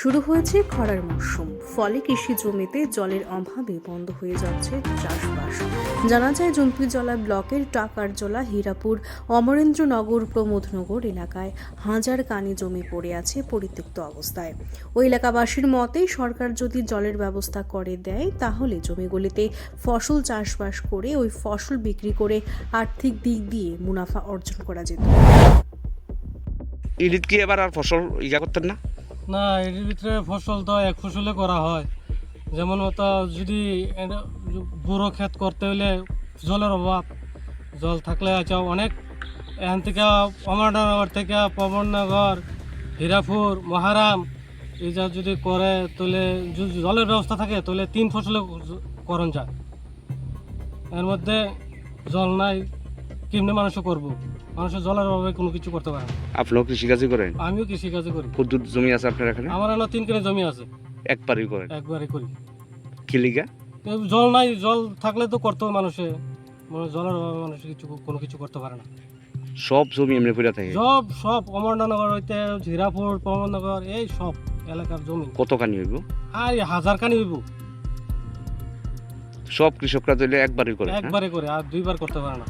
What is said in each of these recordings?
শুরু হয়েছে খরার মৌসুম, ফলে কৃষি জমিতে জলের অভাবে বন্ধ হয়ে যাচ্ছে চাষবাস। জানা যায় জম্পিজলা ব্লকের টাকারজলা, হীরাপুর, অমরেন্দ্রনগর, প্রমোদনগর এলাকায় হাজার কানি জমি পড়ে আছে পরিত্যক্ত অবস্থায়। ওই এলাকাবাসীর মতে সরকার যদি জলের ব্যবস্থা করে দেয় তাহলে জমিগুলিতে ফসল চাষবাস করে ওই ফসল বিক্রি করে আর্থিক দিক দিয়ে মুনাফা অর্জন করা যেত। ঈদ কি এবার আর ফসল করতেন না? না, এর ভিতরে ফসল তো এক ফসলে করা হয়। যেমন মতো যদি বুড়ো ক্ষেত করতে হলে জলের অভাব, জল থাকলে আছে অনেক। এখান থেকে অমরনগর থেকে পবননগর, হীরাপুর, মহারাম এই যা যদি করে তাহলে যদি জলের ব্যবস্থা থাকে তাহলে 3 ফসলে করণ যায়। এর মধ্যে জল নাই, কেমনে মানুষও করবো? মানুষের জলের অভাবে কোনো কিছু করতে পারে না। আপনিও কৃষিকাজই করেন? আমিও কৃষিকাজে করি। কত জমি আছে আপনার এখানে? আমার এখানে 3 কেজি জমি আছে, একবারই করেন? একবারে করি। কি লিগা? জল নাই, জল থাকলে তো করতে হবে মানুষে, জলের অভাবে মানুষ কোনো কিছু করতে পারে না। সব জমি এমনি পড়ে থাকে? সব অমরনগর হইতে হীরাপুর, প্রমোদনগর এই সব এলাকার জমি কতখানি হইব? আর 1000 খানি হইব। সব কৃষকরা তাহলে একবারই করে? একবারে করে, আর 2 বার করতে পারে না।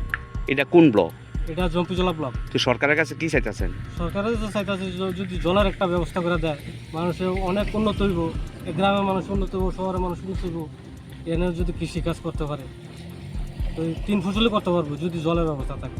এটা কোন ব্লক? এটা জম্পিজলা ব্লক। তো সরকারের কাছে কি চাইতেছেন? সরকারের যে চাইতেছে যদি জলের একটা ব্যবস্থা করে দেয়, মানুষের অনেক উন্নত হইব। গ্রামের মানুষ উন্নত হইব, শহরের মানুষ উন্নত হইব। এনে যদি কৃষিকাজ করতে পারে তো 3 ফসলই করতে পারবো যদি জলের ব্যবস্থা থাকে।